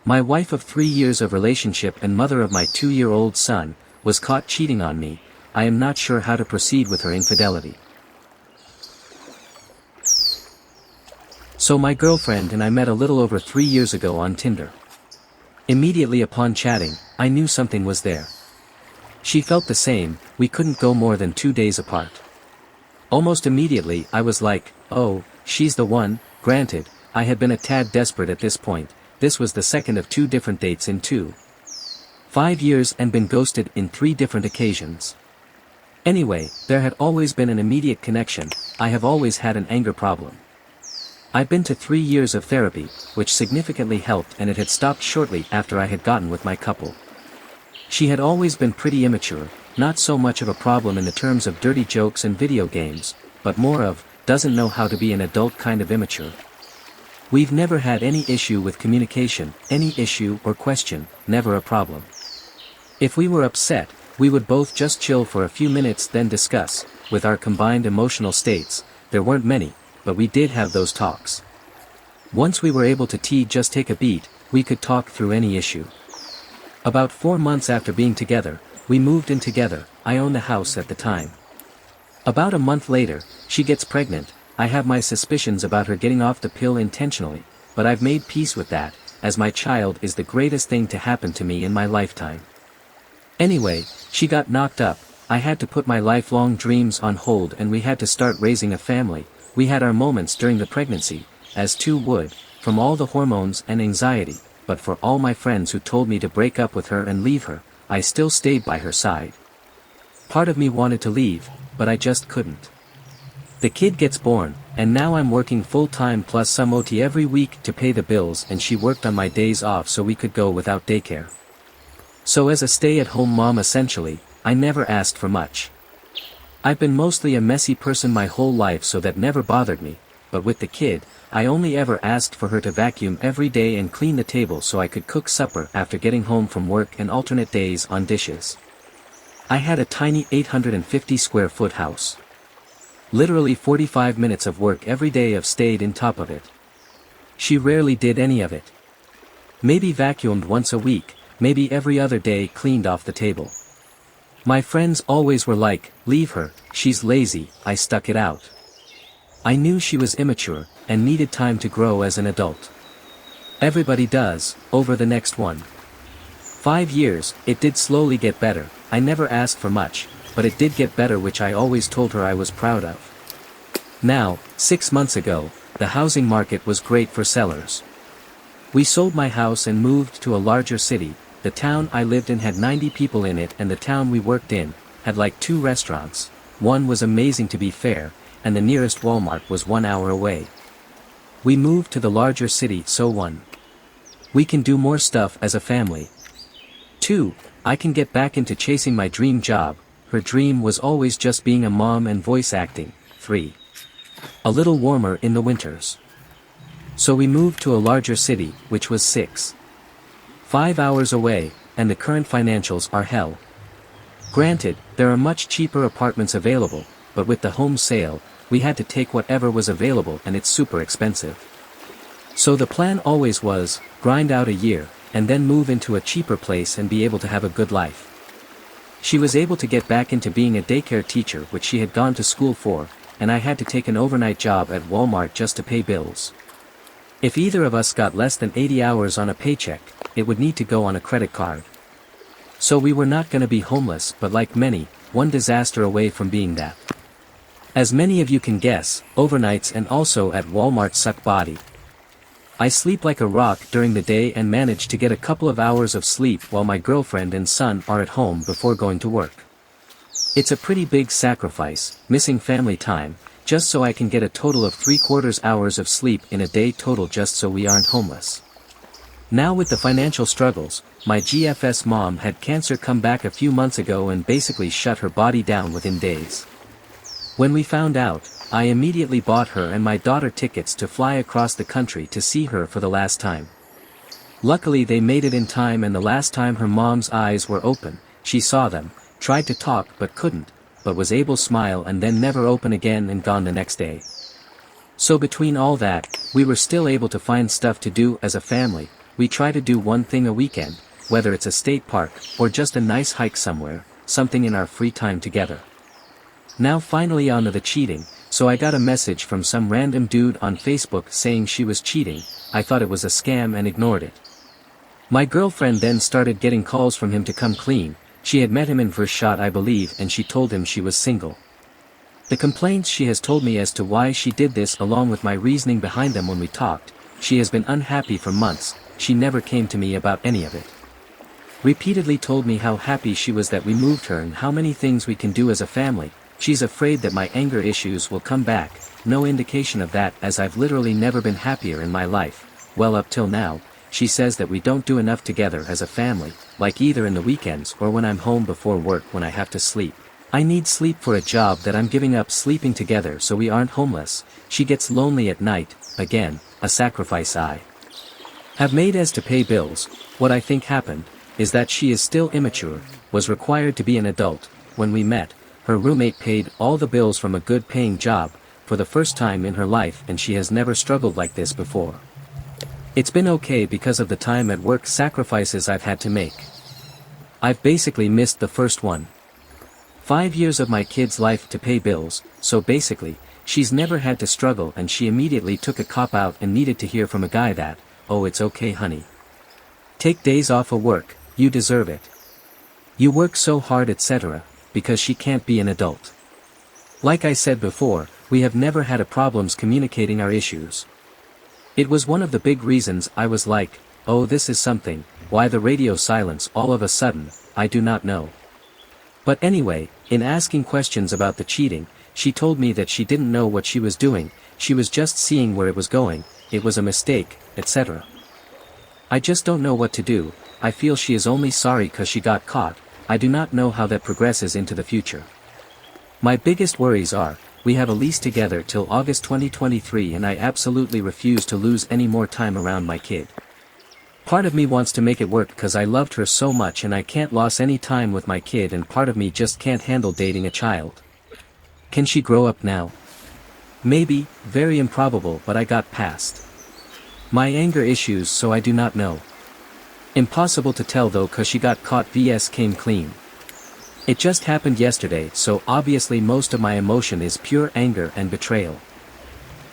My wife of 3 years of relationship and mother of my 2-year-old son, was caught cheating on me. I am not sure how to proceed with her infidelity. So my girlfriend and I met a little over 3 years ago on Tinder. Immediately upon chatting, I knew something was there. She felt the same. We couldn't go more than 2 days apart. Almost immediately I was like, oh, she's the one. Granted, I had been a tad desperate at this point. This was the second of 2 different dates in 5 years and been ghosted in 3 different occasions. Anyway, there had always been an immediate connection. I have always had an anger problem. I'd been to 3 years of therapy, which significantly helped, and it had stopped shortly after I had gotten with my couple. She had always been pretty immature, not so much of a problem in the terms of dirty jokes and video games, but more of, doesn't know how to be an adult kind of immature. We've never had any issue with communication, any issue or question, never a problem. If we were upset, we would both just chill for a few minutes then discuss. With our combined emotional states, there weren't many, but we did have those talks. Once we were able to just take a beat, we could talk through any issue. About 4 months after being together, we moved in together. I owned the house at the time. About a month later, she gets pregnant. I have my suspicions about her getting off the pill intentionally, but I've made peace with that, as my child is the greatest thing to happen to me in my lifetime. Anyway, she got knocked up. I had to put my lifelong dreams on hold and we had to start raising a family. We had our moments during the pregnancy, as 2 would, from all the hormones and anxiety, but for all my friends who told me to break up with her and leave her, I still stayed by her side. Part of me wanted to leave, but I just couldn't. The kid gets born, and now I'm working full-time plus some OT every week to pay the bills, and she worked on my days off so we could go without daycare. So as a stay-at-home mom essentially, I never asked for much. I've been mostly a messy person my whole life, so that never bothered me, but with the kid, I only ever asked for her to vacuum every day and clean the table so I could cook supper after getting home from work and alternate days on dishes. I had a tiny 850 square foot house. Literally 45 minutes of work every day of stayed in top of it. She rarely did any of it. Maybe vacuumed once a week, maybe every other day cleaned off the table. My friends always were like, leave her, she's lazy. I stuck it out. I knew she was immature, and needed time to grow as an adult. Everybody does, over the next 5 years, it did slowly get better. I never asked for much, but it did get better, which I always told her I was proud of. Now, 6 months ago, the housing market was great for sellers. We sold my house and moved to a larger city. The town I lived in had 90 people in it, and the town we worked in had like 2 restaurants. One was amazing to be fair, and the nearest Walmart was 1 hour away. We moved to the larger city so 1. We can do more stuff as a family. 2. I can get back into chasing my dream job. Her dream was always just being a mom and voice acting. 3. A little warmer in the winters. So we moved to a larger city, which was 5 hours away, and the current financials are hell. Granted, there are much cheaper apartments available, but with the home sale, we had to take whatever was available, and it's super expensive. So the plan always was, grind out a year, and then move into a cheaper place and be able to have a good life. She was able to get back into being a daycare teacher, which she had gone to school for, and I had to take an overnight job at Walmart just to pay bills. If either of us got less than 80 hours on a paycheck, it would need to go on a credit card. So we were not gonna be homeless, but like many, one disaster away from being that. As many of you can guess, overnights and also at Walmart suck body. I sleep like a rock during the day and manage to get a couple of hours of sleep while my girlfriend and son are at home before going to work. It's a pretty big sacrifice, missing family time, just so I can get a total of 3/4 hours of sleep in a day total just so we aren't homeless. Now with the financial struggles, my GFS mom had cancer come back a few months ago and basically shut her body down within days. When we found out, I immediately bought her and my daughter tickets to fly across the country to see her for the last time. Luckily they made it in time, and the last time her mom's eyes were open, she saw them, tried to talk but couldn't, but was able to smile and then never open again and gone the next day. So between all that, we were still able to find stuff to do as a family. we try to do one thing a weekend, whether it's a state park, or just a nice hike somewhere, something in our free time together. Now finally on to the cheating, so I got a message from some random dude on Facebook saying she was cheating. I thought it was a scam and ignored it. My girlfriend then started getting calls from him to come clean. She had met him in first shot I believe, and she told him she was single. The complaints she has told me as to why she did this along with my reasoning behind them when we talked, she has been unhappy for months. She never came to me about any of it. Repeatedly told me how happy she was that we moved her and how many things we can do as a family. She's afraid that my anger issues will come back. No indication of that, as I've literally never been happier in my life. Well, up till now. She says that we don't do enough together as a family, like either in the weekends or when I'm home before work when I have to sleep. I need sleep for a job that I'm giving up sleeping together so we aren't homeless. She gets lonely at night, again, a sacrifice I have made as to pay bills. What I think happened, is that she is still immature, was required to be an adult. When we met, her roommate paid all the bills from a good paying job, for the first time in her life, and she has never struggled like this before. It's been okay because of the time at work sacrifices I've had to make. I've basically missed the first one. 5 years of my kid's life to pay bills, so basically, she's never had to struggle, and she immediately took a cop out and needed to hear from a guy that, "Oh, it's okay honey. Take days off of work, you deserve it. You work so hard etc." because she can't be an adult. Like I said before, we have never had a problems communicating our issues. It was one of the big reasons I was like, oh, this is something. Why the radio silence all of a sudden, I do not know. But anyway, in asking questions about the cheating, she told me that she didn't know what she was doing, she was just seeing where it was going, it was a mistake, etc. I just don't know what to do. I feel she is only sorry cause she got caught. I do not know how that progresses into the future. My biggest worries are, we have a lease together till August 2023 and I absolutely refuse to lose any more time around my kid. Part of me wants to make it work cause I loved her so much and I can't lose any time with my kid, and part of me just can't handle dating a child. Can she grow up now? Maybe, very improbable, but I got past my anger issues, so I do not know. Impossible to tell though cause she got caught vs came clean. It just happened yesterday, so obviously most of my emotion is pure anger and betrayal.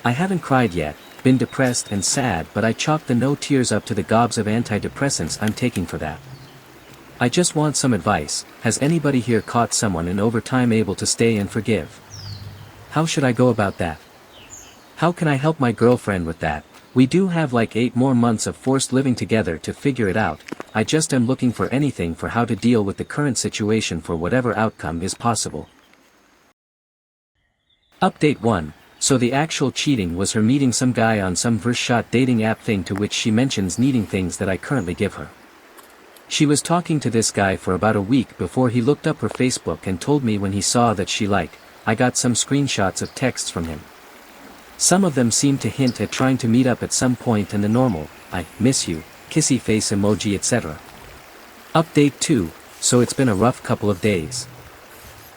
I haven't cried yet, been depressed and sad, but I chalk the no tears up to the gobs of antidepressants I'm taking for that. I just want some advice. Has anybody here caught someone and over time able to stay and forgive? How should I go about that? How can I help my girlfriend with that? We do have like 8 more months of forced living together to figure it out. I just am looking for anything for how to deal with the current situation for whatever outcome is possible. Update 1. So the actual cheating was her meeting some guy on some first shot dating app thing, to which she mentions needing things that I currently give her. She was talking to this guy for about a week before he looked up her Facebook and told me when he saw that she liked. I got some screenshots of texts from him. Some of them seemed to hint at trying to meet up at some point, and the normal, I miss you, kissy face emoji etc. Update 2, so it's been a rough couple of days.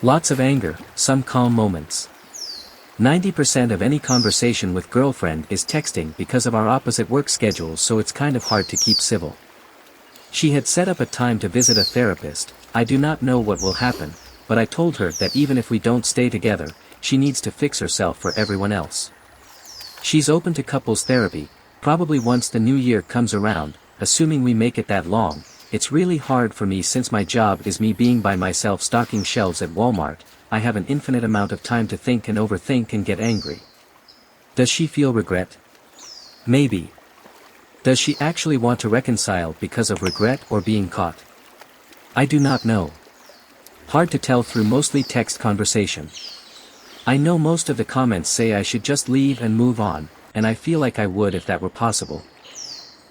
Lots of anger, some calm moments. 90% of any conversation with girlfriend is texting because of our opposite work schedules, so it's kind of hard to keep civil. She had set up a time to visit a therapist. I do not know what will happen, but I told her that even if we don't stay together, she needs to fix herself for everyone else. She's open to couples therapy, probably once the new year comes around, assuming we make it that long. It's really hard for me since my job is me being by myself stocking shelves at Walmart. I have an infinite amount of time to think and overthink and get angry. Does she feel regret? Maybe. Does she actually want to reconcile because of regret or being caught? I do not know. Hard to tell through mostly text conversation. I know most of the comments say I should just leave and move on, and I feel like I would if that were possible.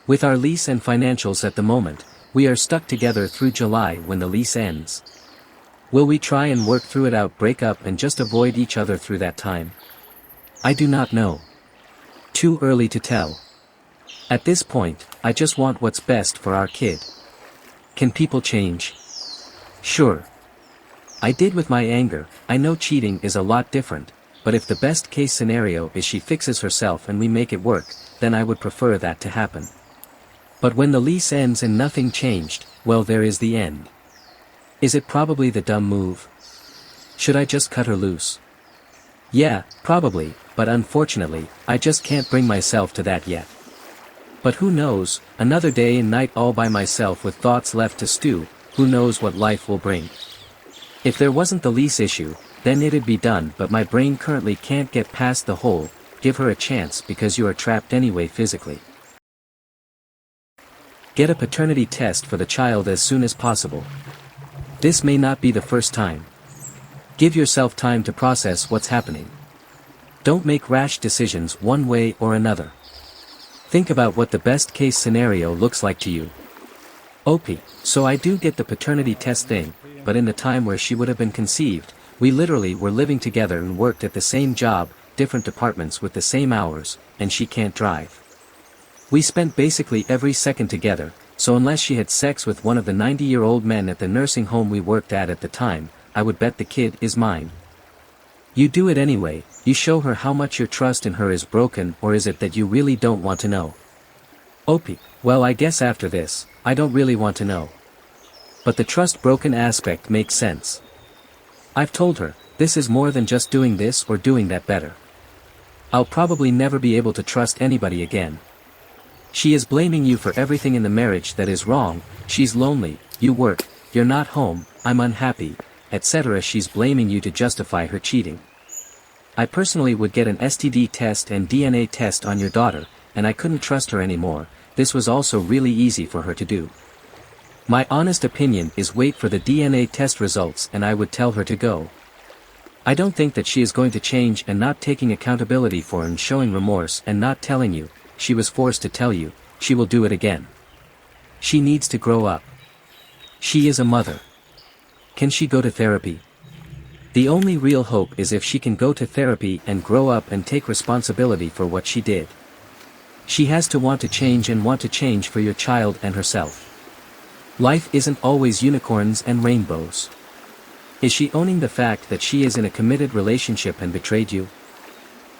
With our lease and financials at the moment, we are stuck together through July when the lease ends. Will we try and work through it out, break up and just avoid each other through that time? I do not know. Too early to tell. At this point, I just want what's best for our kid. Can people change? Sure. I did with my anger. I know cheating is a lot different, but if the best case scenario is she fixes herself and we make it work, then I would prefer that to happen. But when the lease ends and nothing changed, well, there is the end. Is it probably the dumb move? Should I just cut her loose? Yeah, probably, but unfortunately, I just can't bring myself to that yet. But who knows, another day and night all by myself with thoughts left to stew, who knows what life will bring. If there wasn't the lease issue, then it'd be done, but my brain currently can't get past the whole, give her a chance because you are trapped anyway physically. Get a paternity test for the child as soon as possible. This may not be the first time. Give yourself time to process what's happening. Don't make rash decisions one way or another. Think about what the best case scenario looks like to you. OP, so I do get the paternity test thing, but in the time where she would have been conceived, we literally were living together and worked at the same job, different departments with the same hours, and she can't drive. We spent basically every second together, so unless she had sex with one of the 90-year-old men at the nursing home we worked at the time, I would bet the kid is mine. You do it anyway, you show her how much your trust in her is broken, or is it that you really don't want to know? OP, well, I guess after this, I don't really want to know. But the trust broken aspect makes sense. I've told her, this is more than just doing this or doing that better. I'll probably never be able to trust anybody again. She is blaming you for everything in the marriage that is wrong, she's lonely, you work, you're not home, I'm unhappy, etc. She's blaming you to justify her cheating. I personally would get an STD test and DNA test on your daughter, and I couldn't trust her anymore. This was also really easy for her to do. My honest opinion is wait for the DNA test results and I would tell her to go. I don't think that she is going to change and not taking accountability for and showing remorse and not telling you, she was forced to tell you, she will do it again. She needs to grow up. She is a mother. Can she go to therapy? The only real hope is if she can go to therapy and grow up and take responsibility for what she did. She has to want to change and want to change for your child and herself. Life isn't always unicorns and rainbows. Is she owning the fact that she is in a committed relationship and betrayed you?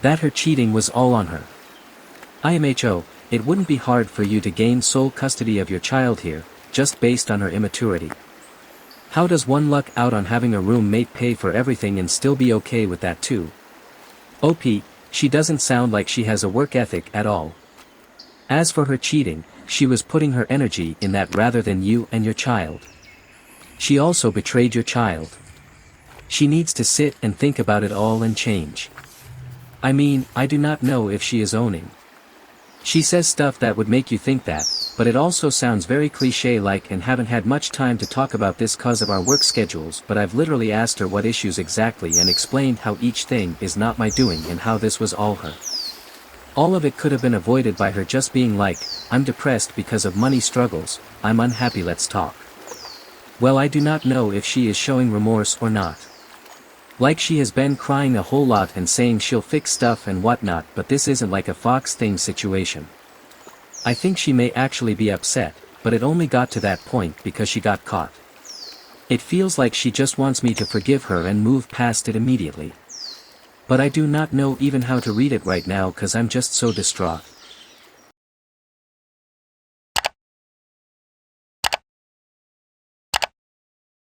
That her cheating was all on her. IMHO, it wouldn't be hard for you to gain sole custody of your child here, just based on her immaturity. How does one luck out on having a roommate pay for everything and still be okay with that too? OP, she doesn't sound like she has a work ethic at all. As for her cheating, she was putting her energy in that rather than you and your child. She also betrayed your child. She needs to sit and think about it all and change. I mean, I do not know if she is owning. She says stuff that would make you think that, but it also sounds very cliché-like and haven't had much time to talk about this cause of our work schedules, but I've literally asked her what issues exactly and explained how each thing is not my doing and how this was all her. All of it could have been avoided by her just being like, I'm depressed because of money struggles, I'm unhappy, let's talk. Well, I do not know if she is showing remorse or not. Like she has been crying a whole lot and saying she'll fix stuff and whatnot, but this isn't like a Fox thing situation. I think she may actually be upset, but it only got to that point because she got caught. It feels like she just wants me to forgive her and move past it immediately. But I do not know even how to read it right now cause I'm just so distraught.